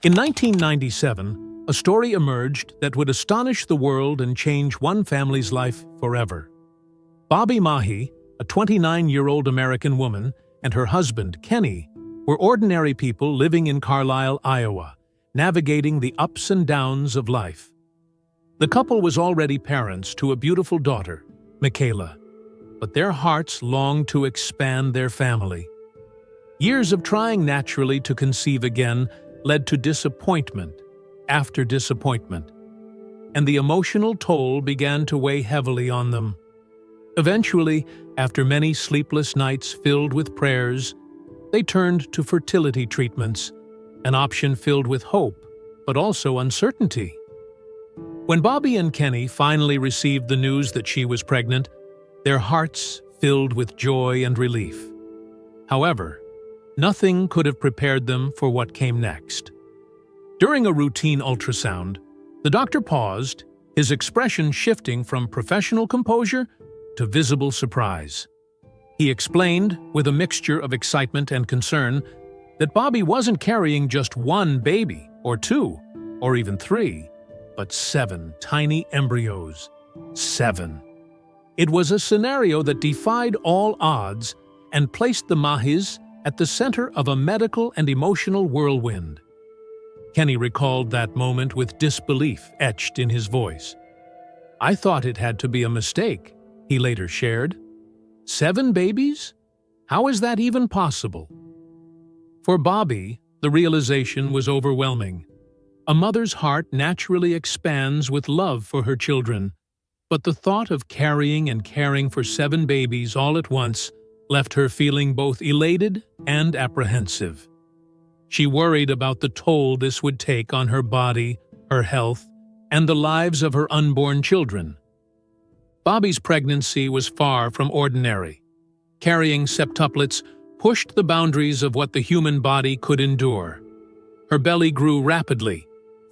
In 1997, a story emerged that would astonish the world and change one family's life forever. Bobby Mahi, a 29-year-old American woman, and her husband, Kenny, were ordinary people living in Carlisle, Iowa, navigating the ups and downs of life. The couple was already parents to a beautiful daughter, Michaela, but their hearts longed to expand their family. Years of trying naturally to conceive again led to disappointment after disappointment, and the emotional toll began to weigh heavily on them. Eventually, after many sleepless nights filled with prayers, they turned to fertility treatments, an option filled with hope, but also uncertainty. When Bobby and Kenny finally received the news that she was pregnant, their hearts filled with joy and relief. However, nothing could have prepared them for what came next. During a routine ultrasound, the doctor paused, his expression shifting from professional composure to visible surprise. He explained, with a mixture of excitement and concern, that Bobby wasn't carrying just one baby, or two, or even three, but 7 tiny embryos. 7. It was a scenario that defied all odds and placed the Mahis at the center of a medical and emotional whirlwind. Kenny recalled that moment with disbelief etched in his voice. "I thought it had to be a mistake," he later shared. 7 babies? How is that even possible? For Bobby, the realization was overwhelming. A mother's heart naturally expands with love for her children, but the thought of carrying and caring for 7 babies all at once left her feeling both elated and apprehensive. She worried about the toll this would take on her body, her health, and the lives of her unborn children. Bobby's pregnancy was far from ordinary. Carrying septuplets pushed the boundaries of what the human body could endure. Her belly grew rapidly,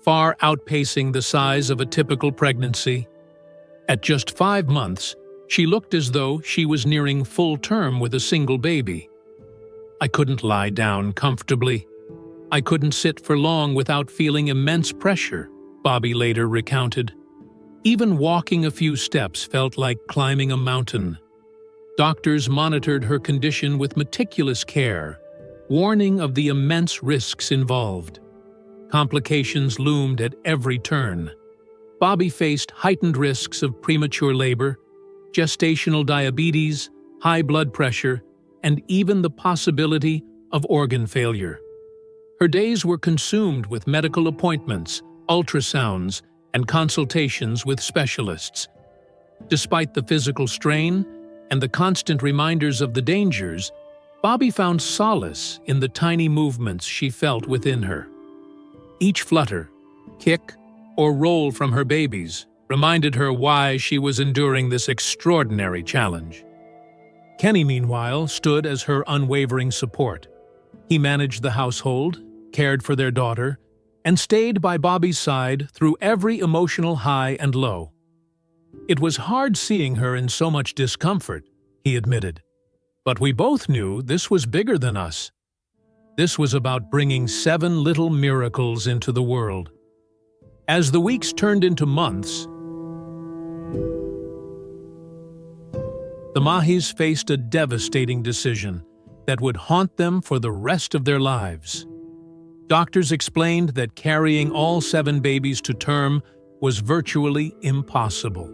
far outpacing the size of a typical pregnancy. At just 5 months, she looked as though she was nearing full term with a single baby. "I couldn't lie down comfortably. I couldn't sit for long without feeling immense pressure," Bobby later recounted. "Even walking a few steps felt like climbing a mountain." Doctors monitored her condition with meticulous care, warning of the immense risks involved. Complications loomed at every turn. Bobby faced heightened risks of premature labor, gestational diabetes, high blood pressure, and even the possibility of organ failure. Her days were consumed with medical appointments, ultrasounds, and consultations with specialists. Despite the physical strain and the constant reminders of the dangers, Bobby found solace in the tiny movements she felt within her. Each flutter, kick, or roll from her babies reminded her why she was enduring this extraordinary challenge. Kenny, meanwhile, stood as her unwavering support. He managed the household, cared for their daughter, and stayed by Bobby's side through every emotional high and low. "It was hard seeing her in so much discomfort," he admitted. "But we both knew this was bigger than us. This was about bringing 7 little miracles into the world." As the weeks turned into months, the Mahis faced a devastating decision that would haunt them for the rest of their lives. Doctors explained that carrying all 7 babies to term was virtually impossible.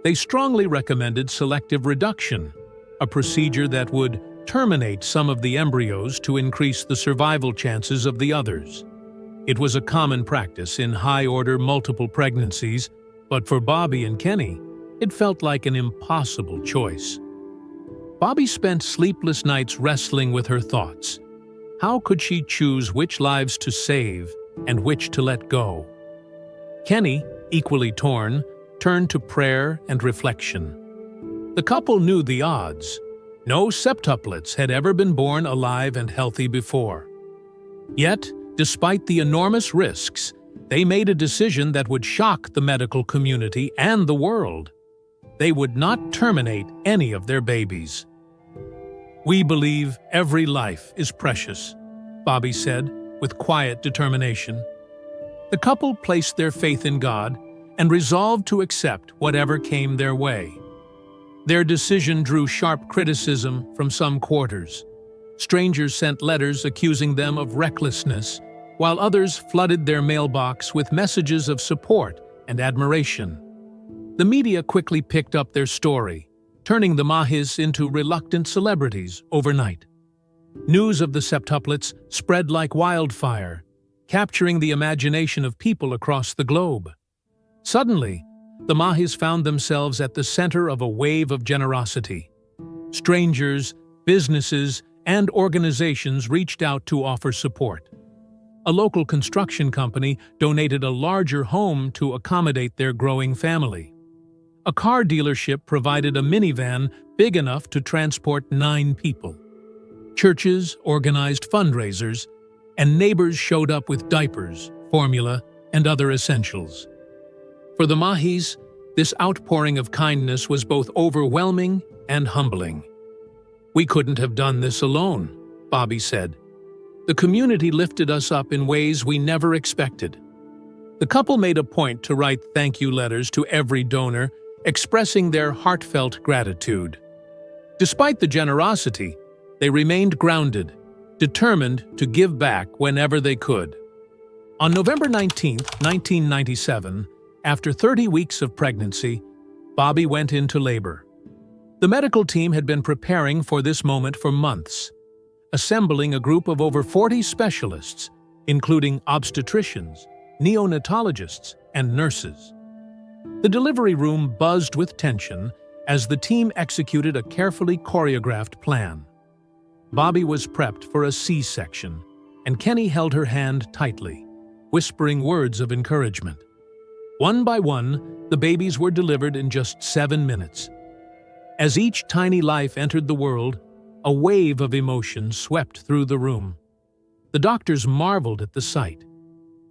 They strongly recommended selective reduction, a procedure that would terminate some of the embryos to increase the survival chances of the others. It was a common practice in high-order multiple pregnancies, but for Bobby and Kenny, it felt like an impossible choice. Bobby spent sleepless nights wrestling with her thoughts. How could she choose which lives to save and which to let go? Kenny, equally torn, turned to prayer and reflection. The couple knew the odds. No septuplets had ever been born alive and healthy before. Yet, despite the enormous risks, they made a decision that would shock the medical community and the world. They would not terminate any of their babies. "We believe every life is precious," Bobby said, with quiet determination. The couple placed their faith in God and resolved to accept whatever came their way. Their decision drew sharp criticism from some quarters. Strangers sent letters accusing them of recklessness, while others flooded their mailbox with messages of support and admiration. The media quickly picked up their story, turning the Mahis into reluctant celebrities overnight. News of the septuplets spread like wildfire, capturing the imagination of people across the globe. Suddenly, the Mahis found themselves at the center of a wave of generosity. Strangers, businesses, and organizations reached out to offer support. A local construction company donated a larger home to accommodate their growing family. A car dealership provided a minivan big enough to transport 9 people. Churches organized fundraisers, and neighbors showed up with diapers, formula, and other essentials. For the Mahis, this outpouring of kindness was both overwhelming and humbling. "We couldn't have done this alone," Bobby said. "The community lifted us up in ways we never expected." The couple made a point to write thank you letters to every donor, expressing their heartfelt gratitude. Despite the generosity, they remained grounded, determined to give back whenever they could. On November 19, 1997, after 30 weeks of pregnancy, Bobby went into labor. The medical team had been preparing for this moment for months, assembling a group of over 40 specialists, including obstetricians, neonatologists, and nurses. The delivery room buzzed with tension as the team executed a carefully choreographed plan. Bobby was prepped for a C-section, and Kenny held her hand tightly, whispering words of encouragement. One by one, the babies were delivered in just 7 minutes. As each tiny life entered the world, a wave of emotion swept through the room. The doctors marveled at the sight.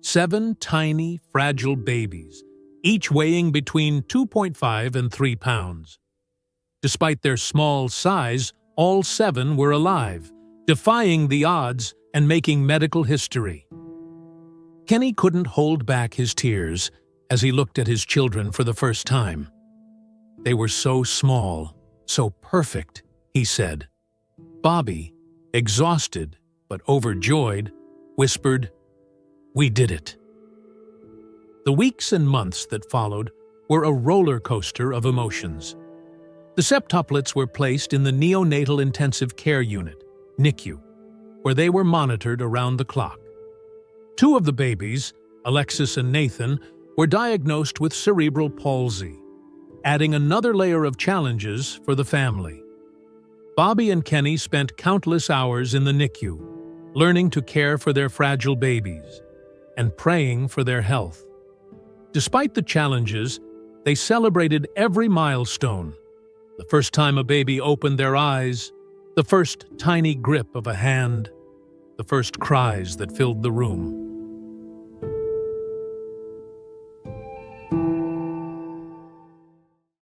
7 tiny, fragile babies, each weighing between 2.5 and 3 pounds. Despite their small size, all 7 were alive, defying the odds and making medical history. Kenny couldn't hold back his tears as he looked at his children for the first time. "They were so small, so perfect," he said. Bobby, exhausted but overjoyed, whispered, "We did it." The weeks and months that followed were a roller coaster of emotions. The septuplets were placed in the Neonatal Intensive Care Unit, NICU, where they were monitored around the clock. 2 of the babies, Alexis and Nathan, were diagnosed with cerebral palsy, adding another layer of challenges for the family. Bobby and Kenny spent countless hours in the NICU, learning to care for their fragile babies and praying for their health. Despite the challenges, they celebrated every milestone: the first time a baby opened their eyes, the first tiny grip of a hand, the first cries that filled the room.